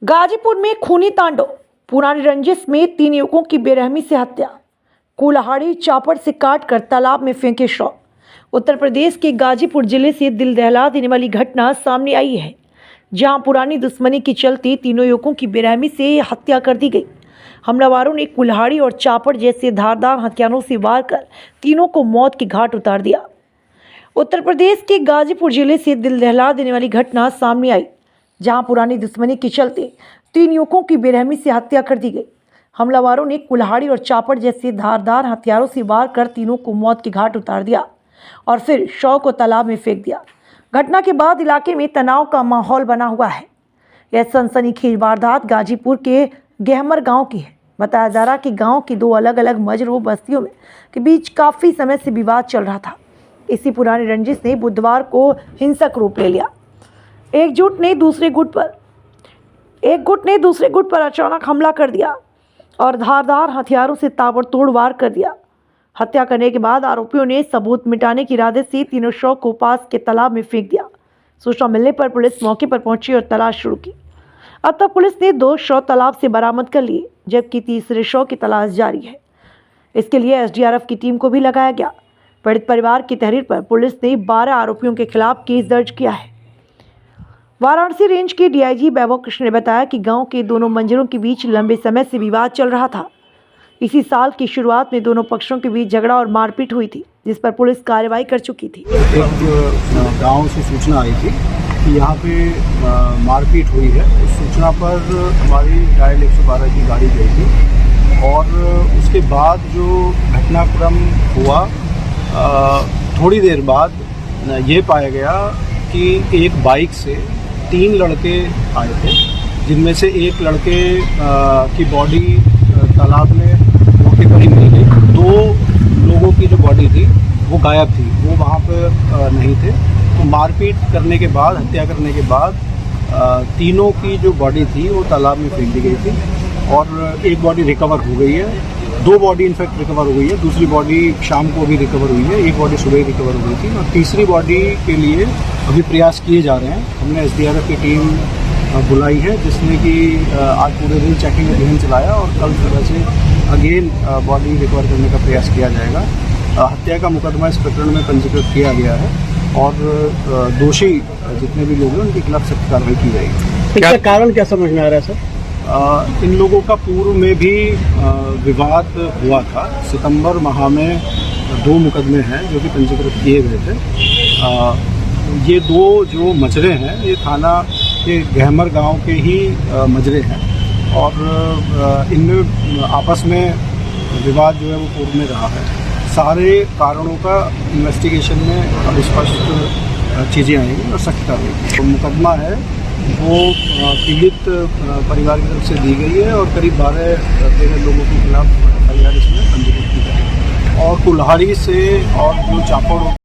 गाजीपुर में खूनी तांडव, पुरानी रंजिश में 3 युवकों की बेरहमी से हत्या, कुल्हाड़ी चापड़ से काटकर तालाब में फेंके शव। उत्तर प्रदेश के गाजीपुर जिले से दिल दहला देने वाली घटना सामने आई है, जहां पुरानी दुश्मनी के चलते तीनों युवकों की बेरहमी से हत्या कर दी गई। हमलावरों ने कुल्हाड़ी और चापड़ जैसे धारदार हथियारों से वार कर तीनों को मौत के घाट उतार दिया। उत्तर प्रदेश के गाजीपुर जिले से दिल दहला देने वाली घटना सामने आई, जहां पुरानी दुश्मनी के चलते 3 युवकों की बेरहमी से हत्या कर दी गई। हमलावरों ने कुल्हाड़ी और चापड़ जैसे धारदार हथियारों से वार कर तीनों को मौत के घाट उतार दिया और फिर शव को तालाब में फेंक दिया। घटना के बाद इलाके में तनाव का माहौल बना हुआ है। यह सनसनीखेज वारदात गाजीपुर के गहमर गांव की है। बताया जा रहा कि गांव की 2 अलग अलग मजरू बस्तियों में के बीच काफी समय से विवाद चल रहा था। इसी पुरानी रंजिश ने बुधवार को हिंसक रूप ले लिया। एक गुट ने दूसरे गुट पर अचानक हमला कर दिया और धारदार हथियारों से ताबड़तोड़ वार कर दिया। हत्या करने के बाद आरोपियों ने सबूत मिटाने के इरादे से तीनों शव को पास के तालाब में फेंक दिया। सूचना मिलने पर पुलिस मौके पर पहुंची और तलाश शुरू की। अब तक पुलिस ने 2 शव तालाब से बरामद कर लिए, जबकि तीसरे शव की तलाश जारी है। इसके लिए एसडीआरएफ की टीम को भी लगाया गया। पीड़ित परिवार की तहरीर पर पुलिस ने 12 आरोपियों के खिलाफ केस दर्ज किया है। वाराणसी रेंज के डीआईजी वैभव कृष्ण ने बताया कि गांव के दोनों मंजरों के बीच लंबे समय से विवाद चल रहा था। इसी साल की शुरुआत में दोनों पक्षों के बीच झगड़ा और मारपीट हुई थी, जिस पर पुलिस कार्रवाई कर चुकी थी। एक गांव से सूचना आई थी कि यहाँ पे मारपीट हुई है। उस सूचना पर हमारी डायल 112 की गाड़ी गई थी और उसके बाद जो घटनाक्रम हुआ, थोड़ी देर बाद ये पाया गया कि एक बाइक से 3 लड़के आए थे, जिनमें से एक लड़के की बॉडी तालाब में मौके पर ही मिल गई। 2 लोगों की जो बॉडी थी वो गायब थी, वो वहाँ पर नहीं थे। तो मारपीट करने के बाद, हत्या करने के बाद तीनों की जो बॉडी थी वो तालाब में फेंक दी गई थी और एक बॉडी रिकवर हो गई है। 2 बॉडी इनफैक्ट रिकवर हो गई है। दूसरी बॉडी शाम को भी रिकवर हुई है। एक बॉडी सुबह ही रिकवर हो गई थी और तीसरी बॉडी के लिए अभी प्रयास किए जा रहे हैं। हमने एसडीआरएफ की टीम बुलाई है, जिसने कि आज पूरे दिन चेकिंग अभियान चलाया और कल सुबह से अगेन बॉडी रिकवर करने का प्रयास किया जाएगा। हत्या का मुकदमा इस प्रकरण में पंजीकृत किया गया है और दोषी जितने भी लोग हैं उनके खिलाफ सख्त कार्रवाई की जाएगी। इसका कारण क्या समझ में आ रहा है सर? इन लोगों का पूर्व में भी विवाद हुआ था। सितंबर माह में 2 मुकदमे हैं जो कि पंजीकृत किए गए थे। ये 2 जो मजरे हैं ये थाना के गहमर गांव के ही मजरे हैं और इनमें आपस में विवाद जो है वो पूर्व में रहा है। सारे कारणों का इन्वेस्टिगेशन में अब स्पष्ट चीज़ें आएंगी और सख्त कार्रवाई। तो मुकदमा है वो पीड़ित परिवार की तरफ से दी गई है और करीब 12-13 लोगों के खिलाफ FIR इसमें पंजीकृत की गई है और कुल्हाड़ी से और जो चापड़